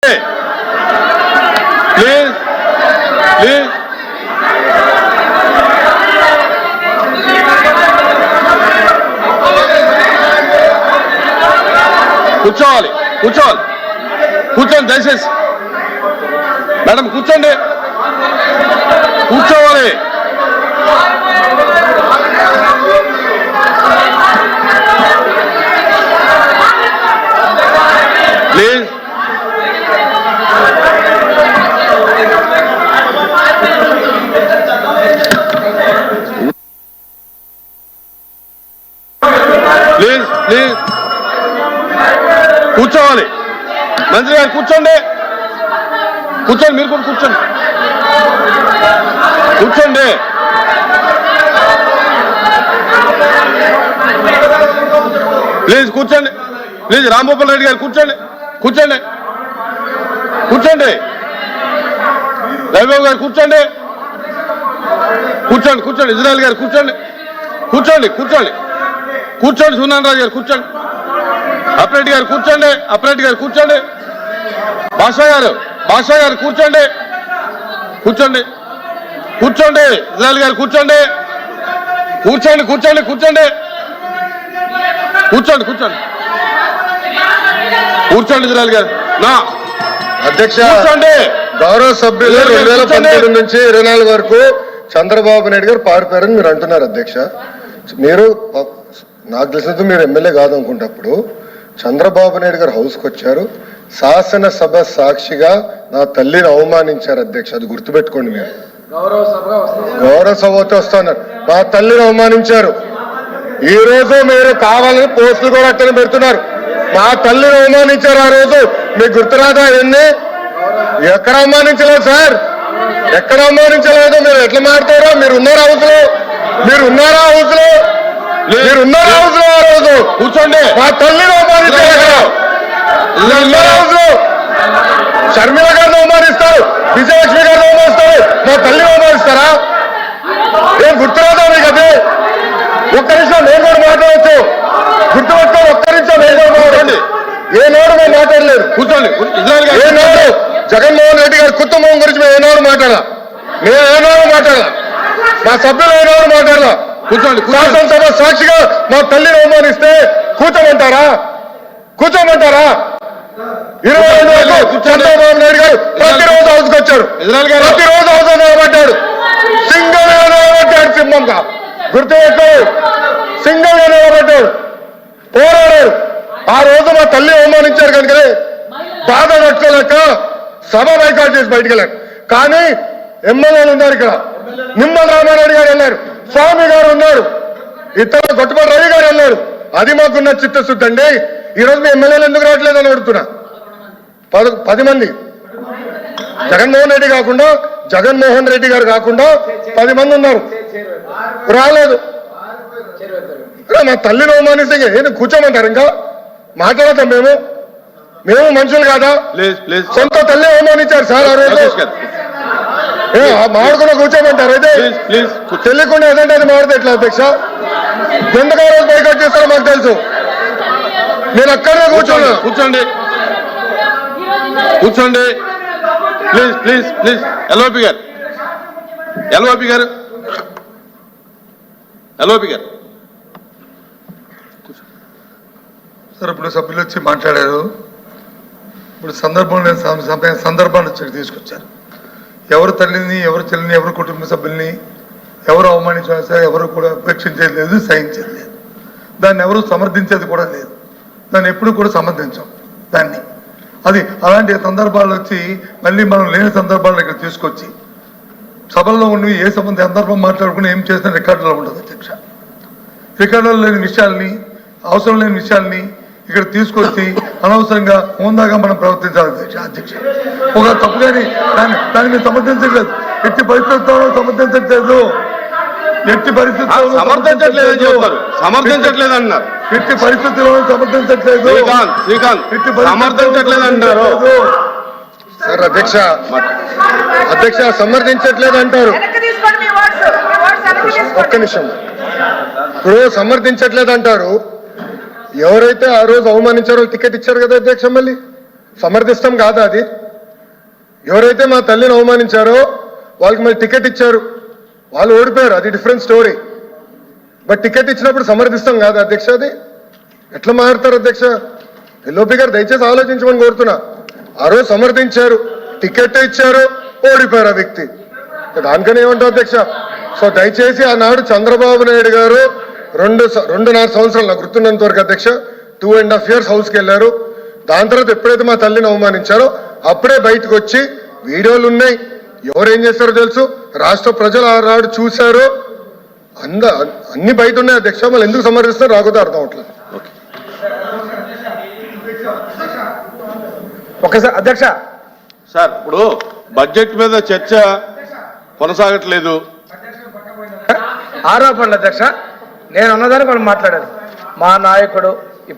Please please కూర్చోవాలి కూర్చోవాలి కూర్చోండి దయచేసి మేడం కూర్చోండి కూర్చోవాలి ప్లీజ్ ప్లీజ్ ప్లీజ్ కూర్చోవాలి మంత్రి గారు కూర్చోండి కూర్చోండి మీరు కూడా కూర్చోండి కూర్చోండి ప్లీజ్ కూర్చోండి ప్లీజ్ రాంగోపాల్ రెడ్డి గారు కూర్చోండి కూర్చోండి కూర్చోండి రవిబాబు గారు కూర్చోండి కూర్చోండి కూర్చోండి ఇజ్రాయల్ గారు కూర్చోండి కూర్చోండి కూర్చోండి కూర్చోండి సునాన్ రాజు గారు కూర్చోండి అప్రెడ్డి గారు కూర్చోండి అప్రెడ్డి గారు కూర్చోండి భాషా గారు కూర్చోండి కూర్చోండి కూర్చోండి ఇజ్రాయల్ గారు కూర్చోండి కూర్చోండి కూర్చోండి కూర్చోండి కూర్చోండి కూర్చోండి కూర్చోండి ఇజ్రాయల్ గారు నా అధ్యక్ష కూర్చోండి గౌరవ సభ్యులు 2019 నుంచి 24 వరకు చంద్రబాబు నాయుడు గారు పారిపోయారని మీరు అంటున్నారు అధ్యక్ష. మీరు నాకు తెలిసినందుకు మీరు ఎమ్మెల్యే కాదనుకుంటప్పుడు చంద్రబాబు నాయుడు గారు హౌస్కి వచ్చారు, శాసనసభ సాక్షిగా నా తల్లిని అవమానించారు అధ్యక్ష. అది గుర్తుపెట్టుకోండి. మీరు గౌరవ సభతో వస్తున్నారు, నా తల్లిని అవమానించారు. ఈ రోజు మీరు కావాలని పోస్టులు కూడా అట్టని పెడుతున్నారు. మా తల్లిని అవమానించారు. ఆ రోజు మీకు గుర్తురాదా? ఎన్ని ఎక్కడ అవమానించలేదు సార్, ఎక్కడ అవమానించలేదు. మీరు ఎట్లా మారుతారో. మీరు ఉన్నారా హౌస్ లో? మీరు ఉన్నారా హౌస్ లో? మీరు ఉన్నారా హౌస్ లో? ఆ రోజు కూర్చోండి. మా తల్లిని అవమానించారు. హౌస్ లో షర్మిల గారిని అవమానిస్తారు, విజయలక్ష్మి గారిని అవమానిస్తారు, మా తల్లిని అవమానిస్తారా? ఏం గుర్తురాదా మీకు? అది ఒక్క నిమిషం నేను కూడా మాట్లాడవచ్చు. గుర్తుపెట్టుకోండి. ఒక్క నిమిషం నేను కూడా మాట్లాడండి. ఏ నోడు మేము మాట్లాడలేదు. కూర్చోండి. ఏ నోడు జగన్మోహన్ రెడ్డి గారి కుటుంబం గురించి మేము ఏనాడు మాట్లాడాల? మేము ఏనాడు మాట్లాడాల? మా సభ్యులు ఏనాడు మాట్లాడాల? కూర్చోండి. శాసనసభ సాక్షిగా మా తల్లిని అవమానిస్తే కూర్చోమంటారా? కూర్చోమంటారా? 22 వరకు చంద్రబాబు నాయుడు గారు ప్రతిరోజు హౌస్కి వచ్చారు, ప్రతిరోజు హౌస్ నిలబడ్డాడు. సింగల్ గా నిలబడ్డాడు. సింహంగా గుర్తుపెట్టు. సింగల్ గా నిలబడ్డాడు, పోరాడారు. ఆ రోజు మా తల్లి అవమానించారు కనుకనే బాధ పెట్టుకోలేక సభ బైకాట్ చేసి బయటకు వెళ్ళారు. కానీ ఎమ్మెల్యేలు ఉన్నారు ఇక్కడ. నిమ్మల రామారెడ్డి గారు వెళ్ళారు, స్వామి గారు ఉన్నారు, ఇతర గొట్టుపాటి రవి గారు వెళ్ళారు. అది మాకున్న చిత్తశుద్ధి అండి. ఈరోజు మీ ఎమ్మెల్యేలు ఎందుకు రావట్లేదు అని అడుగుతున్నా. 10 మంది జగన్మోహన్ రెడ్డి కాకుండా, జగన్మోహన్ రెడ్డి గారు కాకుండా 10 మంది ఉన్నారు, రాలేదు. మా తల్లిని అవమానిస్తే ఏంటి కూర్చోమంటారు? ఇంకా మాట్లాడతాం మేము? మేము మనుషులు కాదా? సొంత తల్లి అవమానించారు సార్ ఆ రోజు. మాడుకున్న కూర్చోమంటారు? అయితే తెలియకుండా ఏదంటే అది మాడితే ఎట్లా అధ్యక్ష? ఎందుకు ఆ రోజు బైకాట్ చేస్తారో మాకు తెలుసు. నేను అక్కడే కూర్చోండి. కూర్చోండి కూర్చోండి ప్లీజ్ ప్లీజ్ ప్లీజ్. ఎల్ఓపి గారు ఎల్ఓపి గారు ఎల్ఓపి గారు సార్, ఇప్పుడు సభ్యులు వచ్చి మాట్లాడారు. ఇప్పుడు సందర్భాన్ని వచ్చి తీసుకొచ్చారు. ఎవరు తల్లిని, ఎవరు చెల్లిని, ఎవరు కుటుంబ సభ్యుల్ని ఎవరు అవమానించారు సార్? ఎవరు కూడా ఉపేక్షించేది లేదు, సహించేది లేదు. దాన్ని ఎవరు సమర్థించేది కూడా లేదు. దాన్ని ఎప్పుడు కూడా సమర్థించాం దాన్ని. అది అలాంటి సందర్భాలు వచ్చి మళ్ళీ మనం లేని సందర్భాలను ఇక్కడ తీసుకొచ్చి సభల్లో ఉండి ఏ సందర్భం మాట్లాడుకుని ఏం చేసిన రికార్డులో ఉండదు అధ్యక్ష. రికార్డులో లేని విషయాల్ని, అవసరం లేని విషయాల్ని ఇక్కడ తీసుకొచ్చి అనవసరంగా హోందాగా మనం ప్రవర్తించాలి అధ్యక్ష. ఒక తప్పుగాని దాన్ని మేము సమర్థించట్లేదు. ఎట్టి పరిస్థితుల్లో సమర్థించట్లేదు. ఎట్టి పరిస్థితుల్లో సమర్థించట్లేదు అన్నారు. ఎట్టి పరిస్థితుల్లో సమర్థించట్లేదు. సమర్థించట్లేదు అంటారు సార్. అధ్యక్ష సమర్థించట్లేదు అంటారు. ఒక్క నిమిషం. ఇప్పుడు సమర్థించట్లేదు అంటారు. ఎవరైతే ఆ రోజు అవమానించారో టికెట్ ఇచ్చారు కదా అధ్యక్ష. మళ్ళీ సమర్థిస్తాం కాదా అది? ఎవరైతే మా తల్లిని అవమానించారో వాళ్ళకి మళ్ళీ టికెట్ ఇచ్చారు, వాళ్ళు ఓడిపోయారు, అది డిఫరెంట్ స్టోరీ. బట్ టికెట్ ఇచ్చినప్పుడు సమర్థిస్తాం కాదా అధ్యక్ష? అది ఎట్లా మారుతారు అధ్యక్ష? ఎల్ఓపి గారు దయచేసి ఆలోచించమని కోరుతున్నా. ఆ రోజు సమర్థించారు, టికెట్ ఇచ్చారు, ఓడిపోయారు ఆ వ్యక్తి. దానికనే ఏమంటారు అధ్యక్ష? సో దయచేసి ఆనాడు చంద్రబాబు నాయుడు గారు 2.5 సంవత్సరాలు నాకు గుర్తున్నంత వరకు అధ్యక్ష 2.5 years హౌస్కి వెళ్ళారు. దాని తర్వాత ఎప్పుడైతే మా తల్లిని అవమానించారో అప్పుడే బయటకు వచ్చి వీడియోలు ఉన్నాయి, ఎవరేం చేస్తారో తెలుసు, రాష్ట్ర ప్రజలు ఆనాడు చూశారు, అన్ని బయట ఉన్నాయి అధ్యక్ష. మళ్ళీ ఎందుకు సమర్థిస్తారో రాకపోతే అర్థం అవట్లేదు. ఒకసారి అధ్యక్ష సార్ ఇప్పుడు బడ్జెట్ మీద చర్చ కొనసాగట్లేదు. ఆరోపణలు అధ్యక్ష, నేను అన్నదాన్ని కూడా మాట్లాడాను. మా నాయకుడు